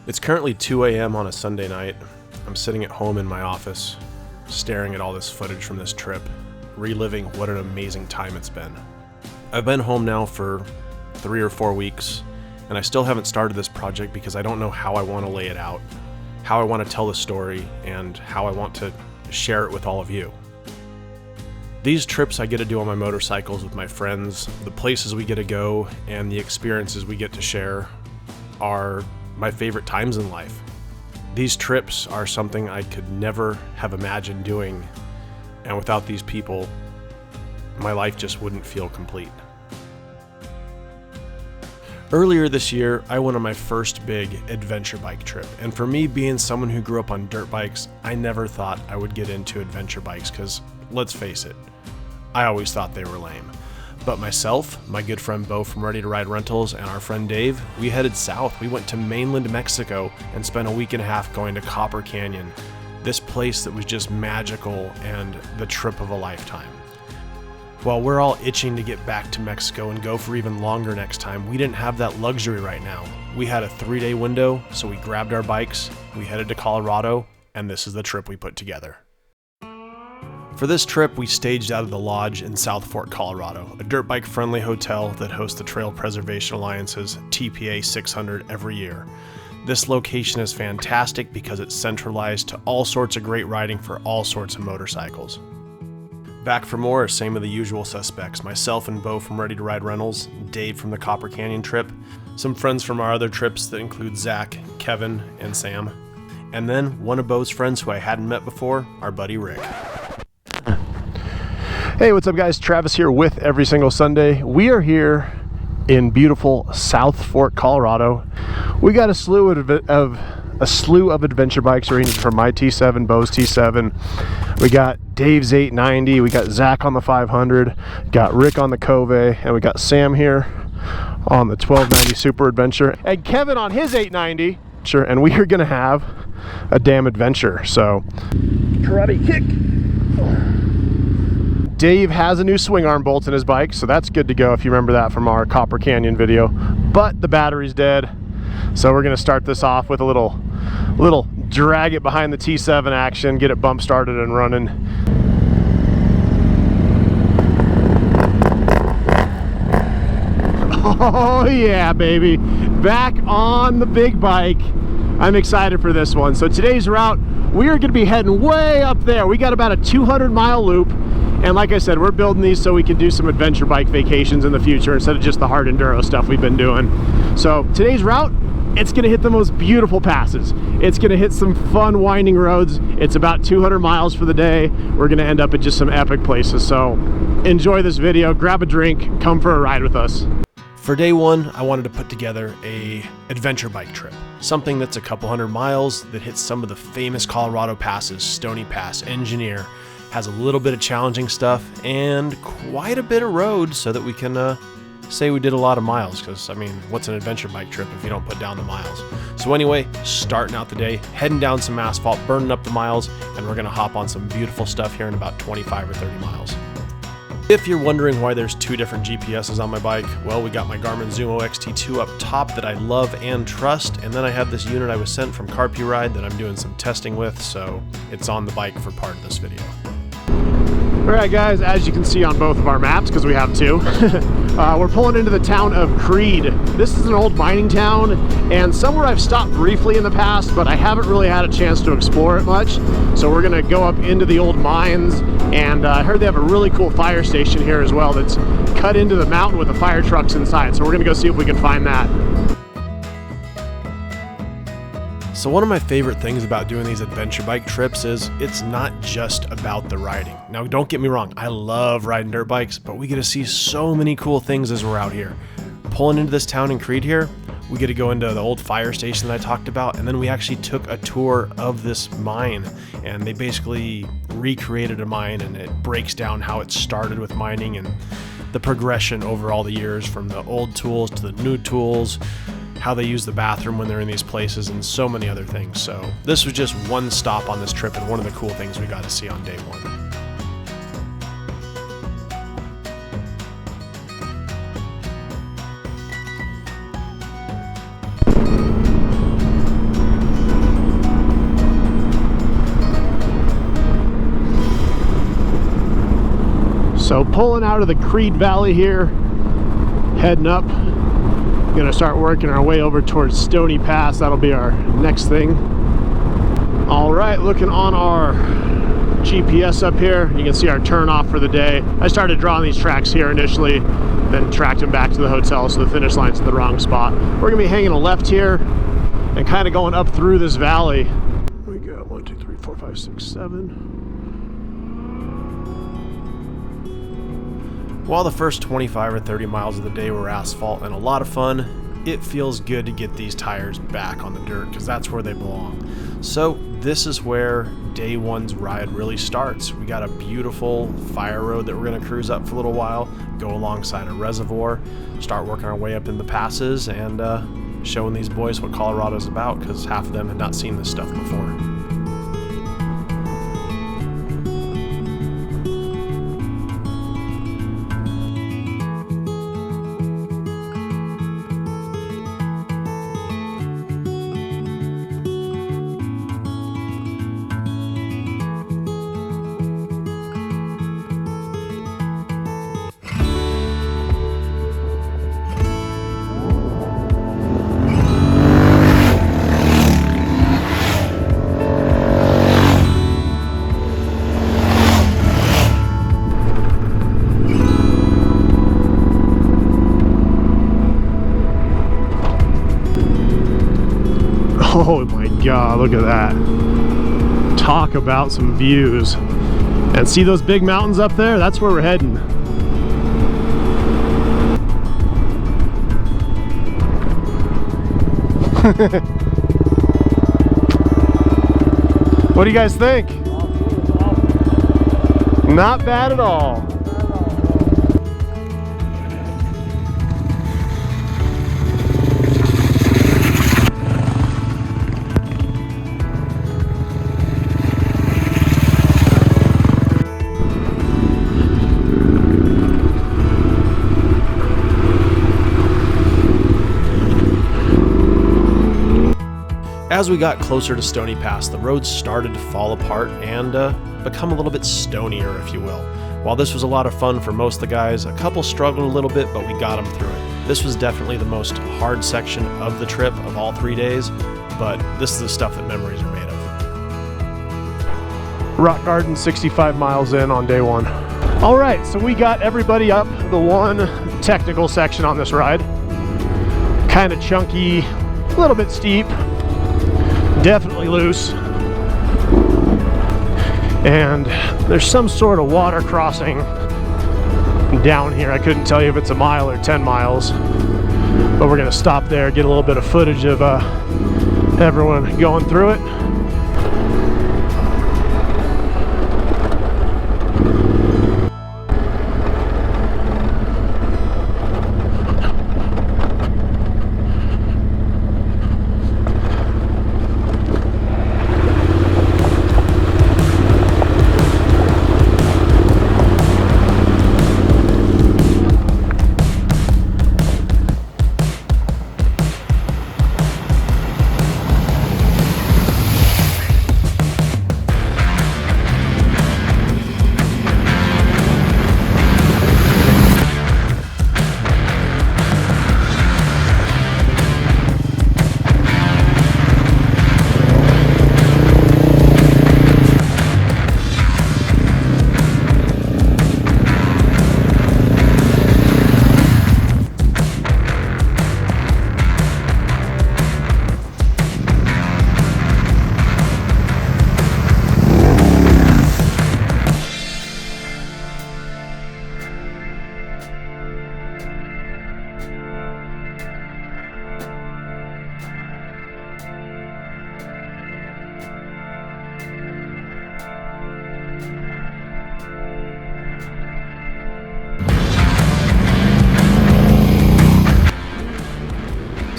It's currently 2 a.m. on a Sunday night. I'm sitting at home in my office, staring at all this footage from this trip, reliving what an amazing time it's been. I've been home now for 3 or 4 weeks, and I still haven't started this project because I don't know how I want to lay it out, how I want to tell the story, and how I want to share it with all of you. These trips I get to do on my motorcycles with my friends, the places we get to go, and the experiences we get to share are my favorite times in life. These trips are something I could never have imagined doing, and without these people, my life just wouldn't feel complete. Earlier this year, I went on my first big adventure bike trip, and for me, being someone who grew up on dirt bikes, I never thought I would get into adventure bikes because, let's face it, I always thought they were lame. But myself, my good friend Bo from Ready to Ride Rentals, and our friend Dave, we headed south. We went to mainland Mexico and spent a week and a half going to Copper Canyon, this place that was just magical and the trip of a lifetime. While we're all itching to get back to Mexico and go for even longer next time, we didn't have that luxury right now. We had a 3-day window, so we grabbed our bikes, we headed to Colorado, and this is the trip we put together. For this trip, we staged out of the Lodge in South Fork, Colorado, a dirt bike friendly hotel that hosts the Trail Preservation Alliance's TPA 600 every year. This location is fantastic because it's centralized to all sorts of great riding for all sorts of motorcycles. Back for more are same of the usual suspects, myself and Bo from Ready to Ride Rentals, Dave from the Copper Canyon trip, some friends from our other trips that include Zach, Kevin, and Sam, and then one of Bo's friends who I hadn't met before, our buddy Rick. Hey, what's up guys? Travis here with Every Single Sunday. We are here in beautiful South Fork, Colorado. We got a slew of adventure bikes ranging from my T7, Bo's T7. We got Dave's 890, we got Zach on the 500, got Rick on the Cove, and we got Sam here on the 1290 Super Adventure, and Kevin on his 890. Sure, and we are gonna have a damn adventure. So, karate kick. Dave has a new swing arm bolt in his bike, so that's good to go if you remember that from our Copper Canyon video. But the battery's dead, so we're gonna start this off with a little drag it behind the T7 action, get it bump started and running. Oh yeah, baby, back on the big bike. I'm excited for this one. So today's route, we are gonna be heading way up there. We got about a 200-mile loop. And like I said, we're building these so we can do some adventure bike vacations in the future instead of just the hard enduro stuff we've been doing. So today's route, it's gonna hit the most beautiful passes. It's gonna hit some fun winding roads. It's about 200 miles for the day. We're gonna end up at just some epic places. So enjoy this video, grab a drink, come for a ride with us. For day one, I wanted to put together a adventure bike trip. Something that's a couple hundred miles that hits some of the famous Colorado passes, Stony Pass, Engineer, has a little bit of challenging stuff and quite a bit of road so that we can say we did a lot of miles, because I mean, what's an adventure bike trip if you don't put down the miles? So anyway, starting out the day, heading down some asphalt, burning up the miles, and we're gonna hop on some beautiful stuff here in about 25 or 30 miles. If you're wondering why there's 2 different GPSs on my bike, well, we got my Garmin Zumo XT2 up top that I love and trust, and then I have this unit I was sent from Carpi Ride that I'm doing some testing with, so it's on the bike for part of this video. Alright guys, as you can see on both of our maps, because we have 2, we're pulling into the town of Creede. This is an old mining town, and somewhere I've stopped briefly in the past, but I haven't really had a chance to explore it much. So we're going to go up into the old mines, and I heard they have a really cool fire station here as well that's cut into the mountain with the fire trucks inside. So we're going to go see if we can find that. So one of my favorite things about doing these adventure bike trips is it's not just about the riding. Now don't get me wrong, I love riding dirt bikes, but we get to see so many cool things as we're out here. Pulling into this town in Creede here, we get to go into the old fire station that I talked about, and then we actually took a tour of this mine, and they basically recreated a mine, and it breaks down how it started with mining and the progression over all the years from the old tools to the new tools, how they use the bathroom when they're in these places, and so many other things. So this was just one stop on this trip and one of the cool things we got to see on day one. pulling out of the Creede Valley here, heading up. Gonna start working our way over towards Stony Pass. That'll be our next thing. All right, looking on our GPS up here, you can see our turn off for the day. I started drawing these tracks here initially, then tracked them back to the hotel, so the finish line's in the wrong spot. We're gonna be hanging a left here and kind of going up through this valley. We got 1, 2, 3, 4, 5, 6, 7. While the first 25 or 30 miles of the day were asphalt and a lot of fun, it feels good to get these tires back on the dirt because that's where they belong. So this is where day one's ride really starts. We got a beautiful fire road that we're going to cruise up for a little while, go alongside a reservoir, start working our way up in the passes, and showing these boys what Colorado's about, because half of them had not seen this stuff before. Oh my God, look at that. Talk about some views. And see those big mountains up there? That's where we're heading. What do you guys think? Not bad at all. As we got closer to Stony Pass, the roads started to fall apart and become a little bit stonier, if you will. While this was a lot of fun for most of the guys, a couple struggled a little bit, but we got them through it. This was definitely the most hard section of the trip of all 3 days, but this is the stuff that memories are made of. Rock Garden, 65 miles in on day one. All right, so we got everybody up the one technical section on this ride. Kind of chunky, a little bit steep. Definitely loose, and there's some sort of water crossing down here. I couldn't tell you if it's a mile or 10 miles, but we're gonna stop there, get a little bit of footage of everyone going through it.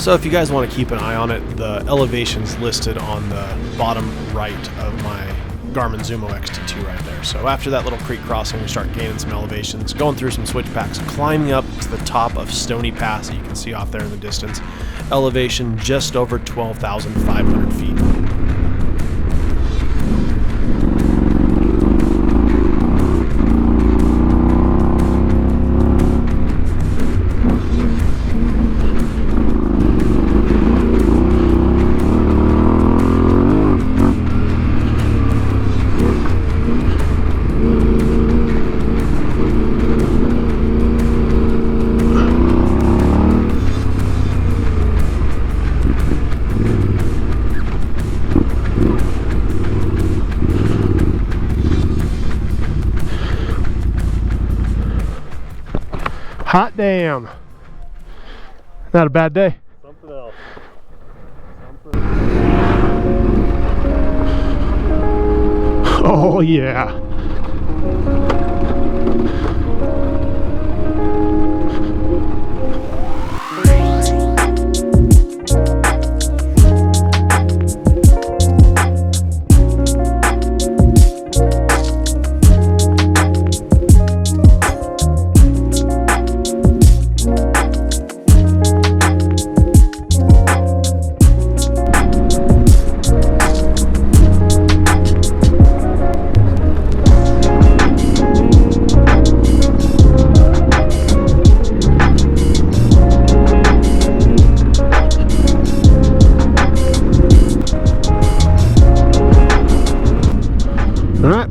So if you guys want to keep an eye on it, the elevation's listed on the bottom right of my Garmin Zumo XT2 right there. So after that little creek crossing, we start gaining some elevations, going through some switchbacks, climbing up to the top of Stony Pass that you can see off there in the distance. Elevation just over 12,500 feet. Hot damn. Not a bad day. Something else. Oh yeah.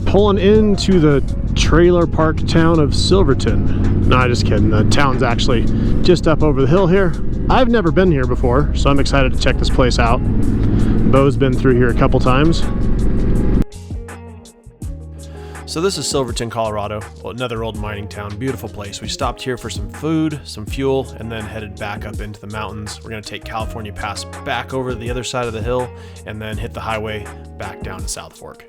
Pulling into the trailer park town of Silverton. No, just kidding. The town's actually just up over the hill here. I've never been here before, so I'm excited to check this place out. Bo's been through here a couple times. So this is Silverton, Colorado, another old mining town, beautiful place. We stopped here for some food, some fuel, and then headed back up into the mountains. We're gonna take California Pass back over the other side of the hill and then hit the highway back down to South Fork.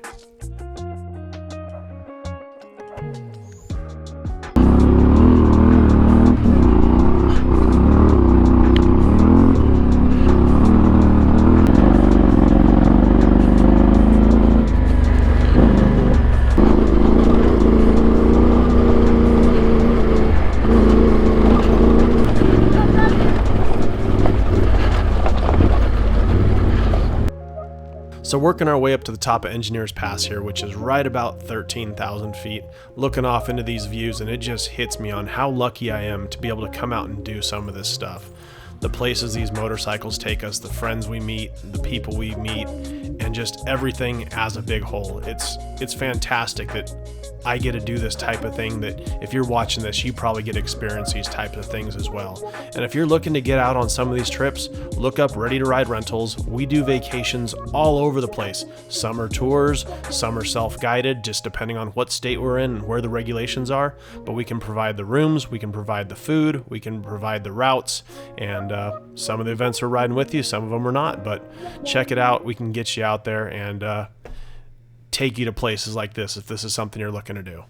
So working our way up to the top of Engineers Pass here, which is right about 13,000 feet, looking off into these views, and it just hits me on how lucky I am to be able to come out and do some of this stuff. The places these motorcycles take us, the friends we meet, the people we meet, and just everything as a big whole. It's fantastic that I get to do this type of thing, that if you're watching this, you probably get to experience these types of things as well. And if you're looking to get out on some of these trips, look up Ready to Ride Rentals. We do vacations all over the place. Some are tours, some are self-guided, just depending on what state we're in and where the regulations are. But we can provide the rooms, we can provide the food, we can provide the routes, and some of the events are riding with you, some of them are not. But check it out. We can get you out there and take you to places like this if this is something you're looking to do.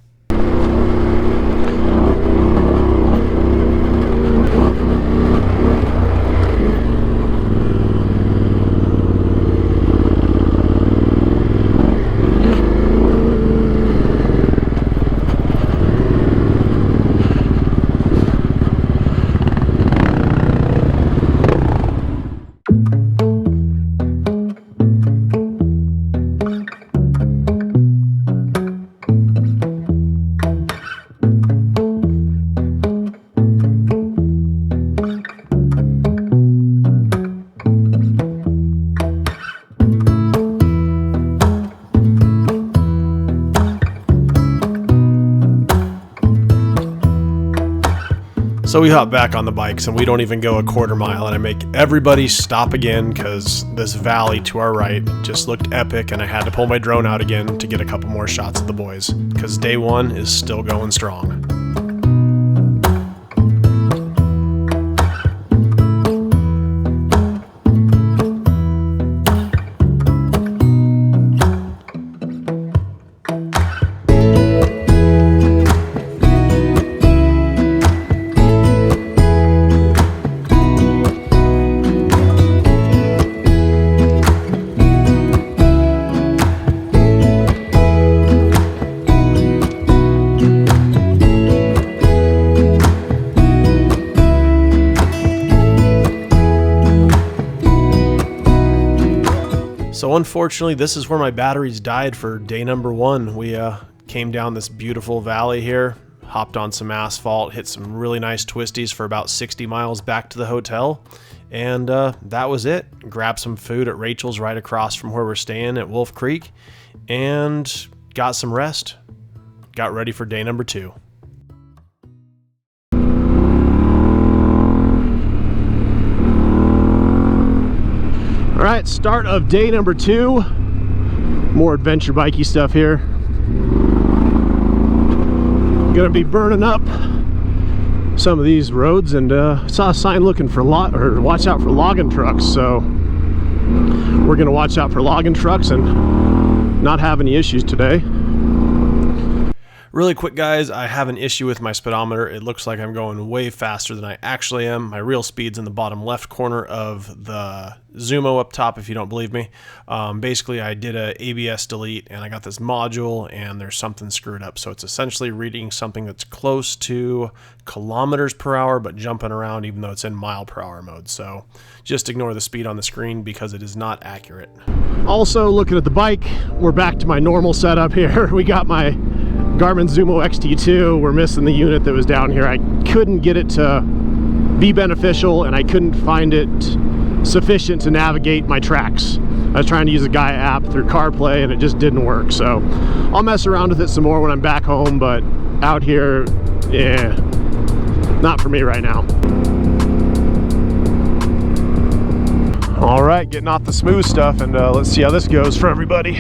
So we hop back on the bikes and we don't even go a quarter mile, and I make everybody stop again because this valley to our right just looked epic, and I had to pull my drone out again to get a couple more shots of the boys because day one is still going strong. So unfortunately, this is where my batteries died for day number one. We came down this beautiful valley here, hopped on some asphalt, hit some really nice twisties for about 60 miles back to the hotel, and that was it. Grabbed some food at Rachel's right across from where we're staying at Wolf Creek, and got some rest. Got ready for day number two. All right, start of day number two. More adventure bikey stuff here. Gonna be burning up some of these roads, and saw a sign looking for watch out for logging trucks. So we're gonna watch out for logging trucks and not have any issues today. Really quick, guys, I have an issue with my speedometer. It looks like I'm going way faster than I actually am. My real speed's in the bottom left corner of the Zumo up top, if you don't believe me. Basically, I did a ABS delete, and I got this module, and there's something screwed up. So it's essentially reading something that's close to kilometers per hour, but jumping around even though it's in mile per hour mode. So just ignore the speed on the screen because it is not accurate. Also, looking at the bike, we're back to my normal setup here. We got my Garmin Zumo XT2. We're missing the unit that was down here. I couldn't get it to be beneficial, and I couldn't find it sufficient to navigate my tracks. I was trying to use a Gaia app through CarPlay, and it just didn't work. So I'll mess around with it some more when I'm back home, but out here, yeah, not for me right now. All right, getting off the smooth stuff, and let's see how this goes for everybody.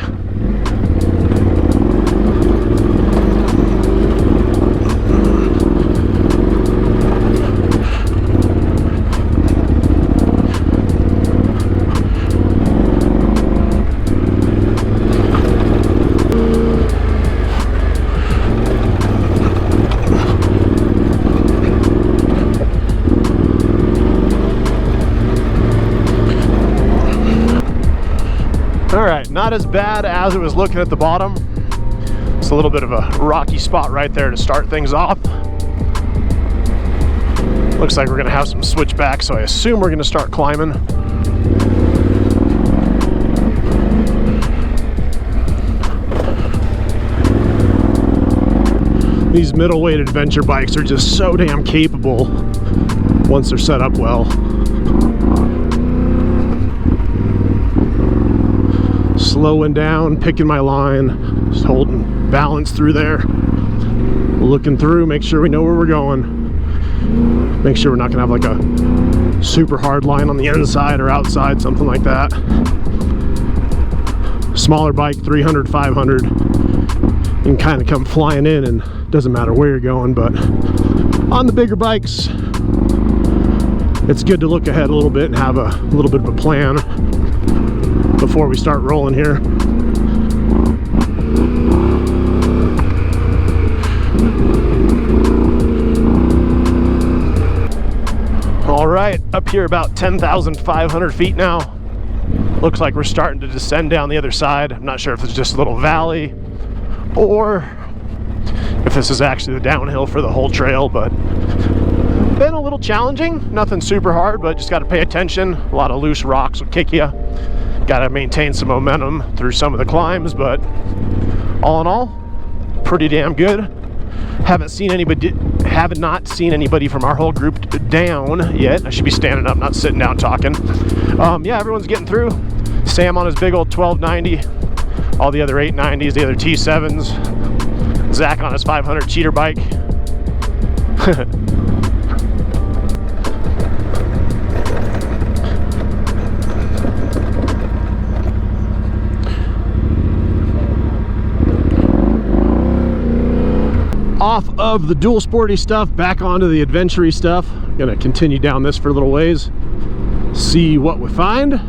Not as bad as it was looking at the bottom. It's a little bit of a rocky spot right there to start things off. Looks like we're gonna have some switchbacks, so I assume we're gonna start climbing. These middleweight adventure bikes are just so damn capable once they're set up well. Slowing down, picking my line, just holding balance through there, looking through, make sure we know where we're going, make sure we're not gonna have like a super hard line on the inside or outside, something like that. Smaller bike, 300, 500, you can kind of come flying in and doesn't matter where you're going. But on the bigger bikes, it's good to look ahead a little bit and have a little bit of a plan before we start rolling here. All right, up here about 10,500 feet now. Looks like we're starting to descend down the other side. I'm not sure if it's just a little valley or if this is actually the downhill for the whole trail, but been a little challenging. Nothing super hard, but just got to pay attention. A lot of loose rocks will kick you. Got to maintain some momentum through some of the climbs, but all in all, pretty damn good. Haven't not seen anybody from our whole group down yet. I should be standing up, not sitting down talking. Yeah, everyone's getting through. Sam on his big old 1290, all the other 890s, the other T7s. Zach on his 500 cheater bike. Off of the dual sporty stuff, back onto the adventure-y stuff. Gonna continue down this for a little ways, see what we find.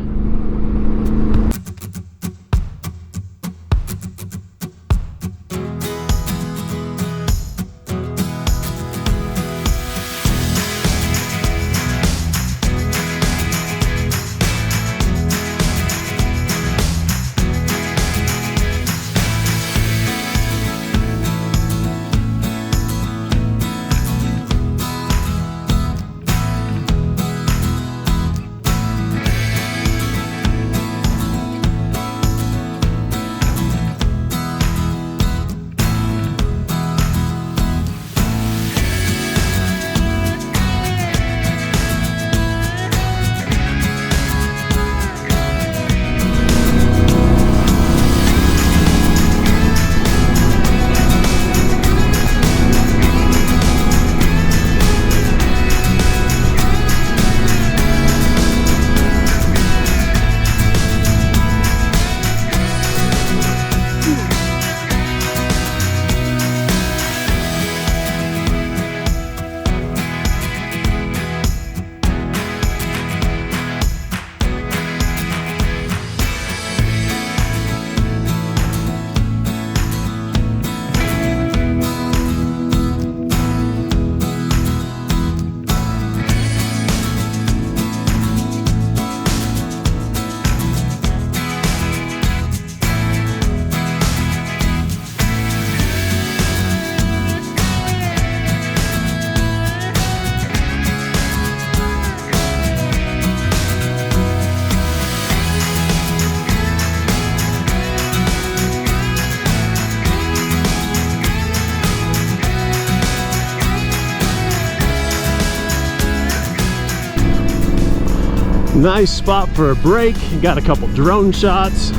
Nice spot for a break. Got a couple drone shots.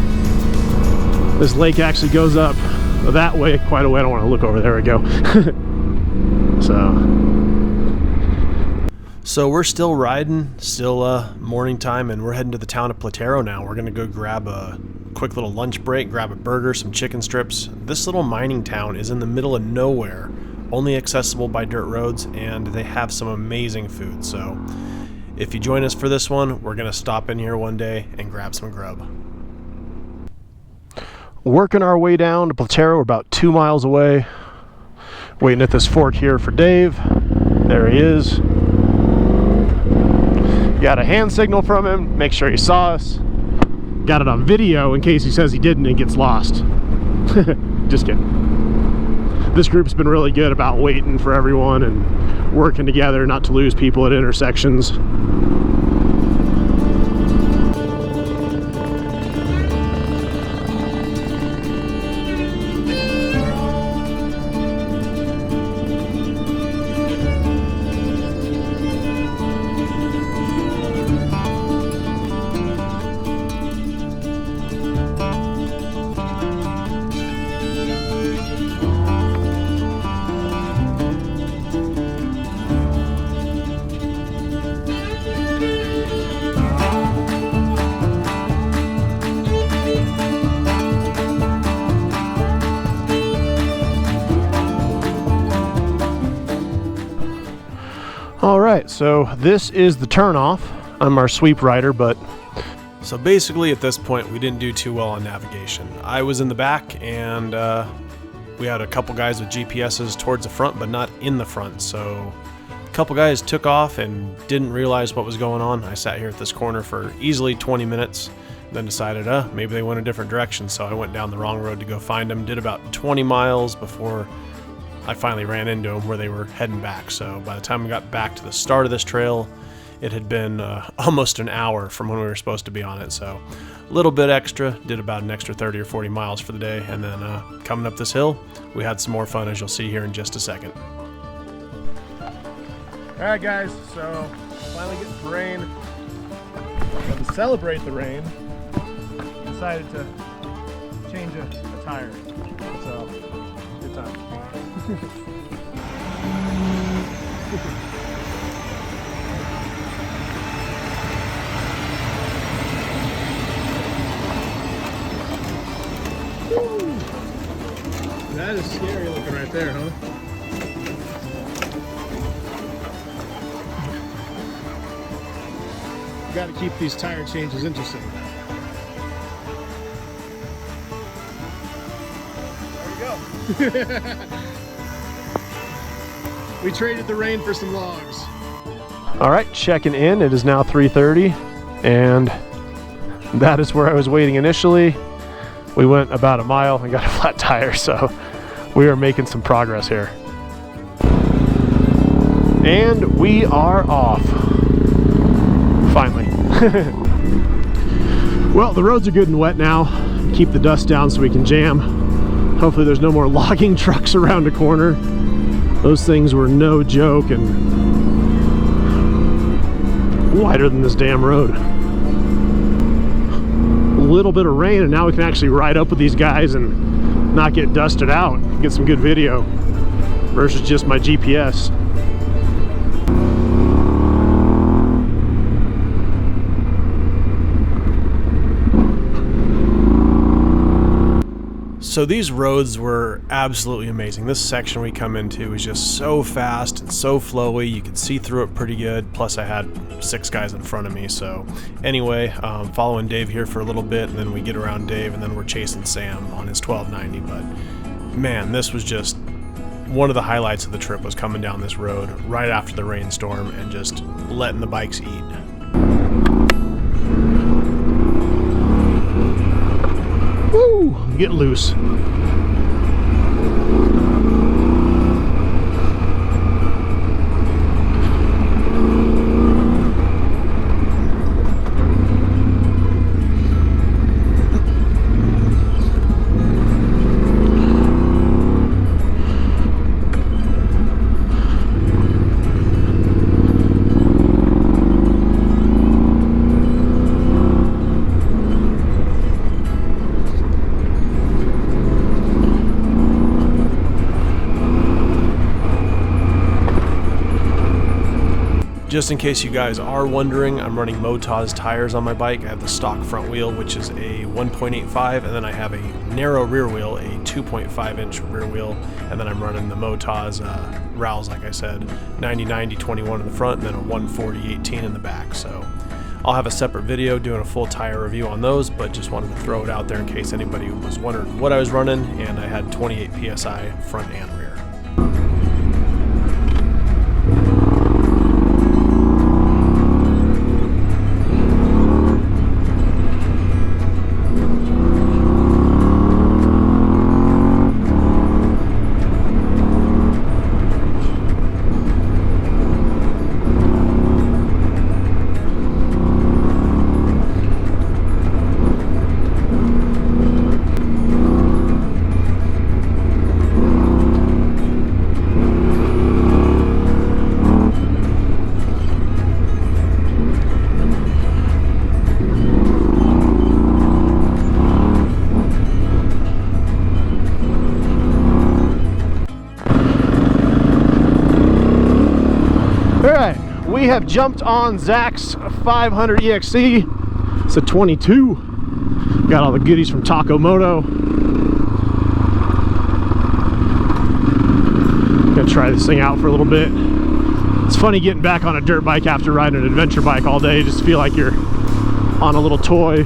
This lake actually goes up that way quite a way. I don't want to look over. There we go. So we're still riding, still morning time, and we're heading to the town of Platoro now. We're gonna go grab a quick little lunch break, grab a burger, some chicken strips. This little mining town is in the middle of nowhere, only accessible by dirt roads, and they have some amazing food. So if you join us for this one, we're gonna stop in here one day and grab some grub. Working our way down to Platoro. We're about 2 miles away. Waiting at this fork here for Dave. There he is. Got a hand signal from him, make sure he saw us. Got it on video in case he says he didn't and gets lost. Just kidding. This group's been really good about waiting for everyone and working together not to lose people at intersections. All right, so this is the turnoff. I'm our sweep rider, but So basically at this point we didn't do too well on navigation. I was in the back, and we had a couple guys with GPSs towards the front but not in the front, so a couple guys took off and didn't realize what was going on. I sat here at this corner for easily 20 minutes, then decided maybe they went a different direction, so I went down the wrong road to go find them. Did about 20 miles before I finally ran into them where they were heading back. So by the time we got back to the start of this trail, it had been almost an hour from when we were supposed to be on it. So a little bit extra, did about an extra 30 or 40 miles for the day. And then coming up this hill, we had some more fun, as you'll see here in just a second. all right, guys. So finally getting the rain. And to celebrate the rain, decided to change a tire. So good time. That is scary looking right there, huh? Got to keep these tire changes interesting. There we go. We traded the rain for some logs. All right, checking in. It is now 3:30, and that is where I was waiting initially. We went about a mile and got a flat tire, so we are making some progress here. And we are off. Finally. Well, the roads are good and wet now. Keep the dust down so we can jam. Hopefully there's no more logging trucks around the corner. Those things were no joke and wider than this damn road. A little bit of rain and now we can actually ride up with these guys and not get dusted out. Get some good video versus just my GPS. So these roads were absolutely amazing. This section we come into is just so fast and so flowy. You could see through it pretty good. Plus I had 6 guys in front of me. So anyway, following Dave here for a little bit, and then we get around Dave, and then we're chasing Sam on his 1290. But man, this was just one of the highlights of the trip, was coming down this road right after the rainstorm and just letting the bikes eat. Woo! Get loose. Just in case you guys are wondering, I'm running Motaz tires on my bike. I have the stock front wheel, which is a 1.85, and then I have a narrow rear wheel, a 2.5 inch rear wheel, and then I'm running the Motaz rowels, like I said, 90-90-21 in the front, and then a 140-18 in the back. So I'll have a separate video doing a full tire review on those, but just wanted to throw it out there in case anybody was wondering what I was running, and I had 28 PSI front and rear. We have jumped on Zach's 500 EXC. It's a 22. Got all the goodies from Taco Moto. Gonna try this thing out for a little bit. It's funny getting back on a dirt bike after riding an adventure bike all day. You just feel like you're on a little toy.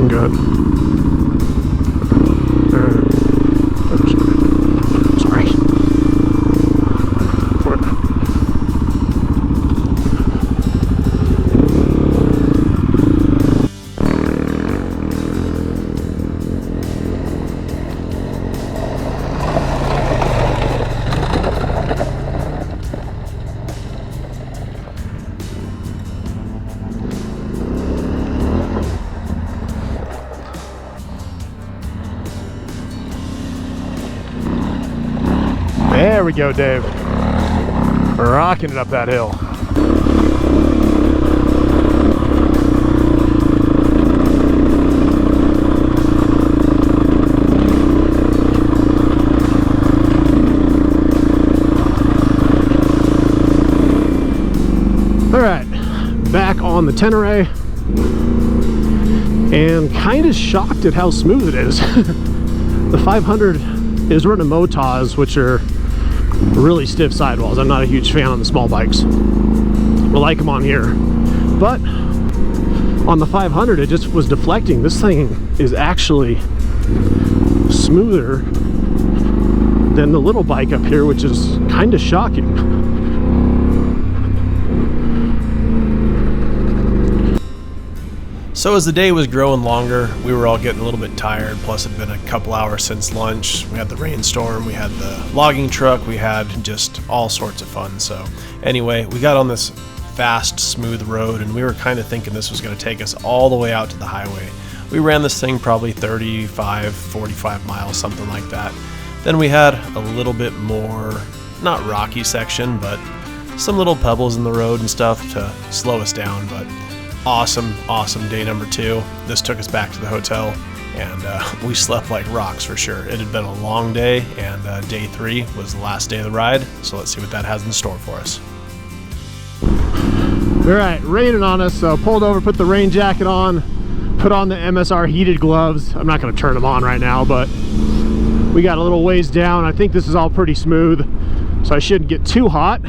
Good. Sorry. There we go, Dave. Rocking it up that hill. All right, back on the Tenere, and kind of shocked at how smooth it is. The 500 is running Motaz, which are really stiff sidewalls. I'm not a huge fan on the small bikes. I like them on here, but on the 500 it just was deflecting. This thing is actually smoother than the little bike up here, which is kind of shocking. So as the day was growing longer, we were all getting a little bit tired, plus it had been a couple hours since lunch. We had the rainstorm, we had the logging truck, we had just all sorts of fun. So anyway, we got on this fast, smooth road, and we were kind of thinking this was going to take us all the way out to the highway. We ran this thing probably 35, 45 miles, something like that. Then we had a little bit more, not rocky section, but some little pebbles in the road and stuff to slow us down. But awesome day number 2. This took us back to the hotel, and we slept like rocks for sure. It had been a long day, and day 3 was the last day of the ride, so let's see what that has in store for us. All right, raining on us, so pulled over, put the rain jacket on, put on the MSR heated gloves. I'm not going to turn them on right now, but we got a little ways down. I think this is all pretty smooth, so I shouldn't get too hot.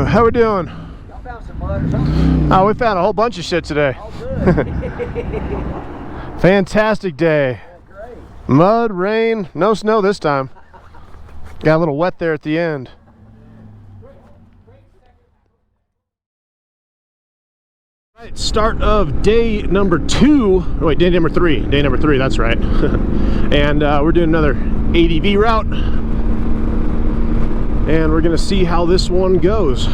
How we doing? Y'all found some mud or something? Oh, we found a whole bunch of shit today. Oh, good. Fantastic day. Yeah, great. Mud, rain, no snow this time. Got a little wet there at the end. Right, start of day number 2. Oh, wait, day number 3. Day number 3, that's right. And we're doing another ADV route. And we're gonna see how this one goes.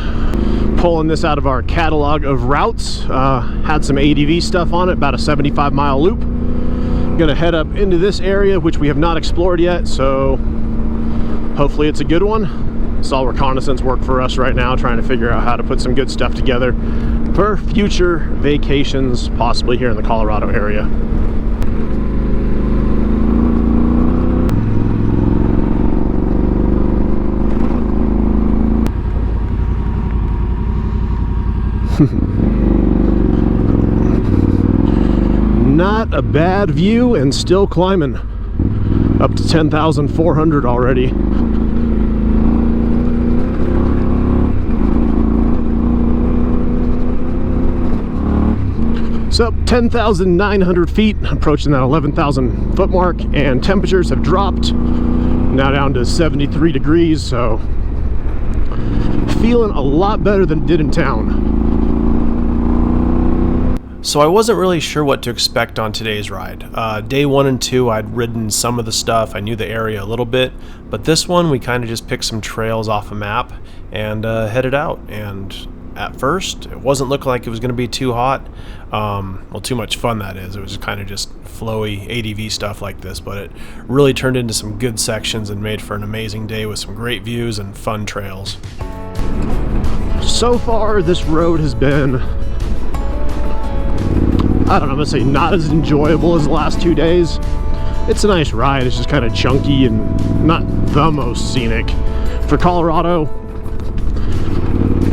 Pulling this out of our catalog of routes. Had some ADV stuff on it, about a 75-mile loop. Gonna head up into this area, which we have not explored yet, so hopefully it's a good one. It's all reconnaissance work for us right now, trying to figure out how to put some good stuff together for future vacations, possibly here in the Colorado area. Not a bad view and still climbing up to 10,400 already. So 10,900 feet, approaching that 11,000 foot mark, and temperatures have dropped now down to 73 degrees, so feeling a lot better than it did in town. So I wasn't really sure what to expect on today's ride. Day 1 and 2 I'd ridden some of the stuff, I knew the area a little bit, but this one we kind of just picked some trails off a map and headed out. And at first it wasn't looking like it was going to be too hot, well, too much fun that is. It was kind of just flowy ADV stuff like this, but it really turned into some good sections and made for an amazing day with some great views and fun trails. So far this road has been, I don't know, I'm gonna say not as enjoyable as the last 2 days. It's a nice ride, it's just kind of chunky and not the most scenic. For Colorado,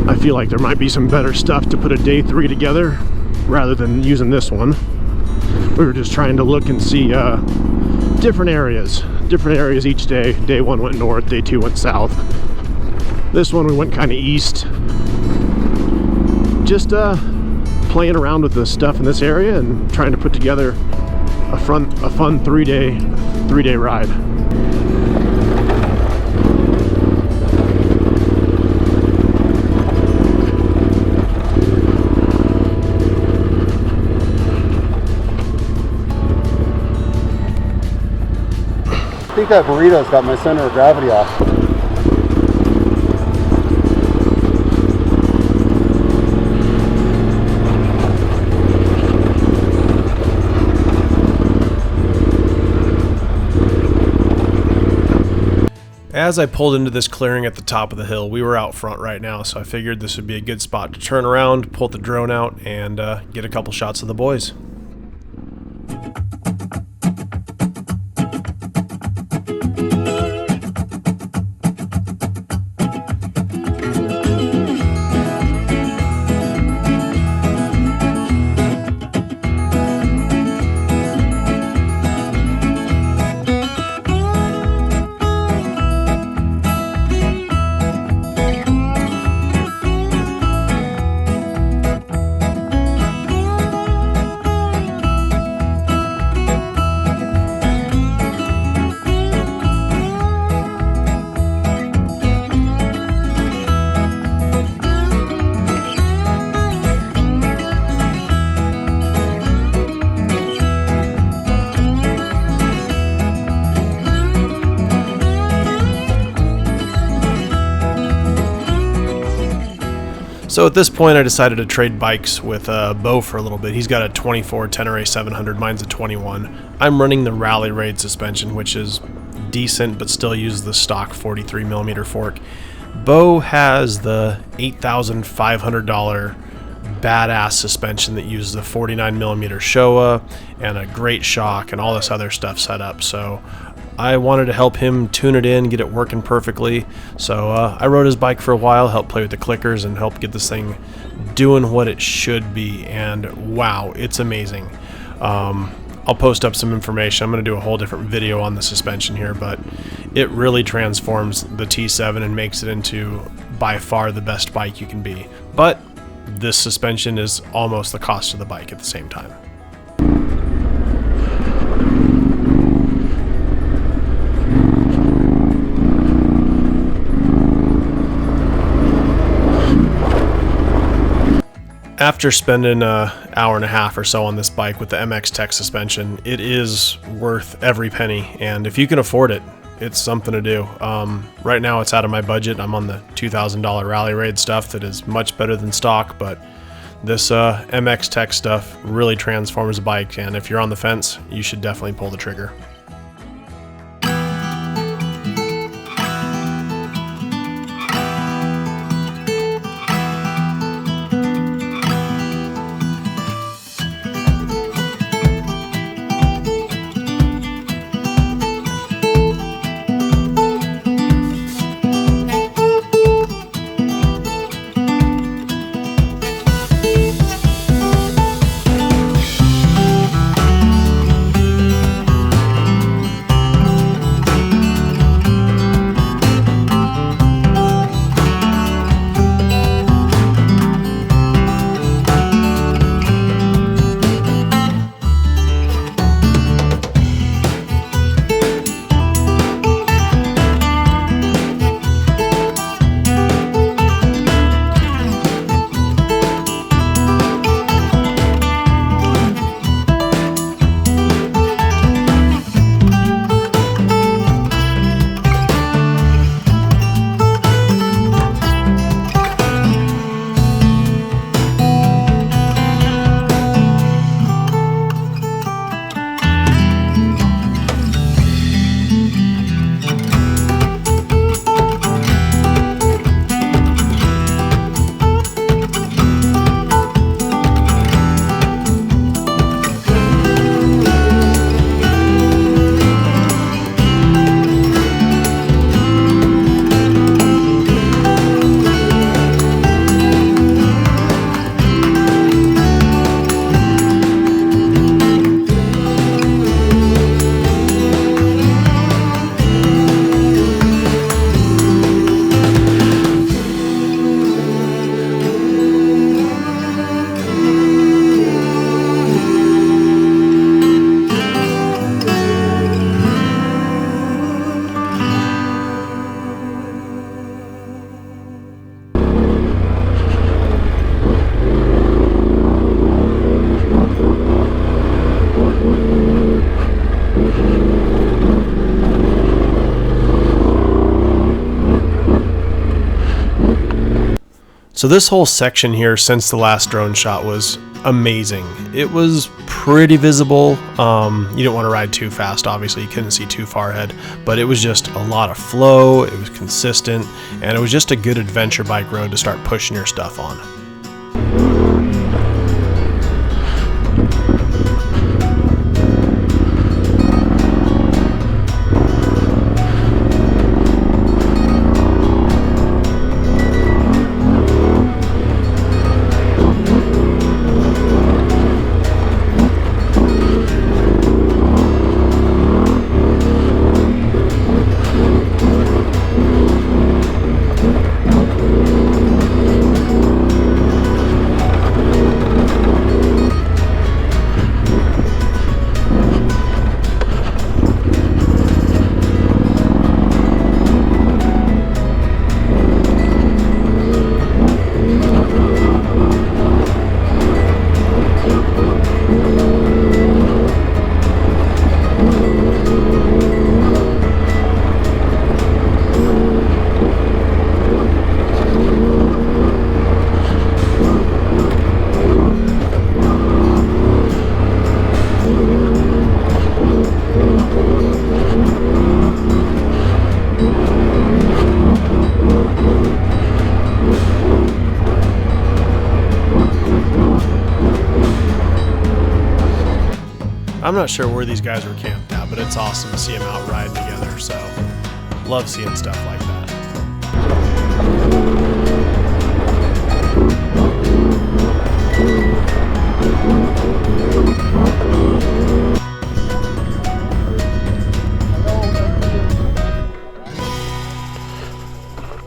I feel like there might be some better stuff to put a day 3 together rather than using this one. We were just trying to look and see different areas each day. Day 1 went north, day 2 went south. This one we went kind of east. Just playing around with the stuff in this area and trying to put together a fun 3-day ride. I think that burrito's got my center of gravity off. As I pulled into this clearing at the top of the hill, we were out front right now, so I figured this would be a good spot to turn around, pull the drone out, and get a couple shots of the boys. So at this point I decided to trade bikes with Bo for a little bit. He's got a 24 Tenere 700, mine's a 21. I'm running the Rally Raid suspension, which is decent but still uses the stock 43mm fork. Bo has the $8,500 badass suspension that uses the 49mm Showa and a great shock and all this other stuff set up. So I wanted to help him tune it in, get it working perfectly. So I rode his bike for a while, helped play with the clickers, and helped get this thing doing what it should be. And wow, it's amazing. I'll post up some information. I'm going to do a whole different video on the suspension here, but it really transforms the T7 and makes it into by far the best bike you can be. But this suspension is almost the cost of the bike at the same time. After spending an hour and a half or so on this bike with the MX Tech suspension, it is worth every penny, and if you can afford it, it's something to do. Right now it's out of my budget. I'm on the $2,000 Rally Raid stuff that is much better than stock, but this MX Tech stuff really transforms a bike, and if you're on the fence, you should definitely pull the trigger. So this whole section here since the last drone shot was amazing. It was pretty visible. You didn't want to ride too fast, obviously you couldn't see too far ahead, but it was just a lot of flow, it was consistent, and it was just a good adventure bike road to start pushing your stuff on. I'm not sure where these guys were camped at, but it's awesome to see them out riding together, so love seeing stuff like that.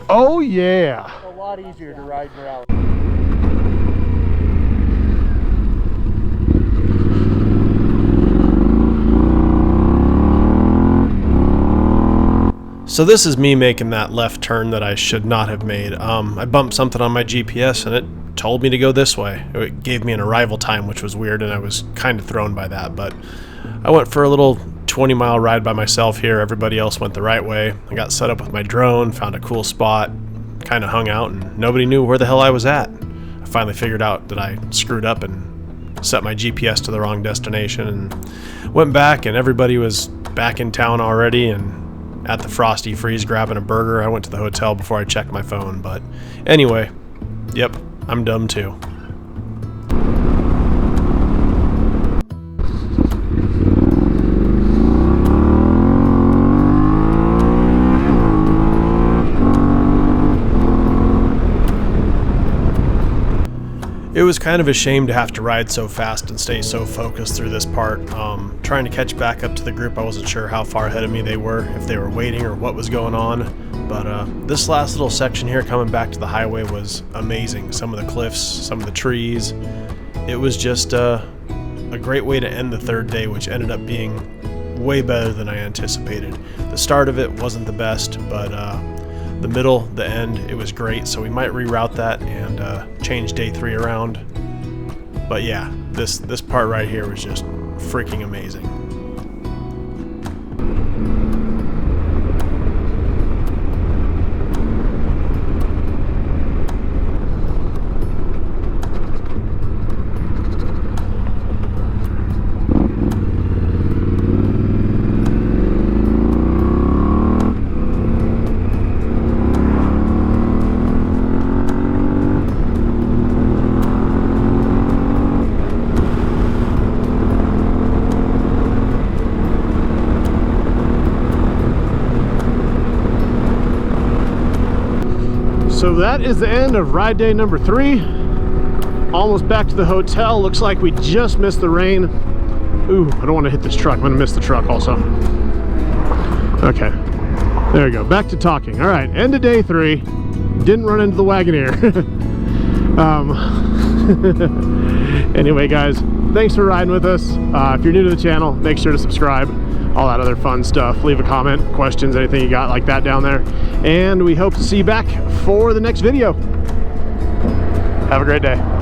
Oh yeah! It's a lot easier to ride in rally. So this is me making that left turn that I should not have made. I bumped something on my GPS and it told me to go this way. It gave me an arrival time, which was weird, and I was kind of thrown by that. But I went for a little 20-mile ride by myself here. Everybody else went the right way. I got set up with my drone, found a cool spot, kind of hung out, and nobody knew where the hell I was at. I finally figured out that I screwed up and set my GPS to the wrong destination, and went back, and everybody was back in town already and at the Frosty Freeze grabbing a burger. I went to the hotel before I checked my phone. But anyway, yep, I'm dumb too. It was kind of a shame to have to ride so fast and stay so focused through this part. Trying to catch back up to the group, I wasn't sure how far ahead of me they were, if they were waiting or what was going on. But this last little section here coming back to the highway was amazing. Some of the cliffs, some of the trees. It was just a great way to end the third day, which ended up being way better than I anticipated. The start of it wasn't the best, but the middle, the end, it was great. So we might reroute that and change day 3 around. But yeah, this part right here was just freaking amazing. So that is the end of ride day number 3. Almost back to the hotel. Looks like we just missed the rain. Ooh, I don't want to hit this truck. I'm gonna miss the truck also. Okay, there we go. Back to talking. All right, end of day 3. Didn't run into the Wagoneer. Anyway, guys, thanks for riding with us. If you're new to the channel, make sure to subscribe. All that other fun stuff. Leave a comment, questions, anything you got like that down there. And we hope to see you back for the next video. Have a great day.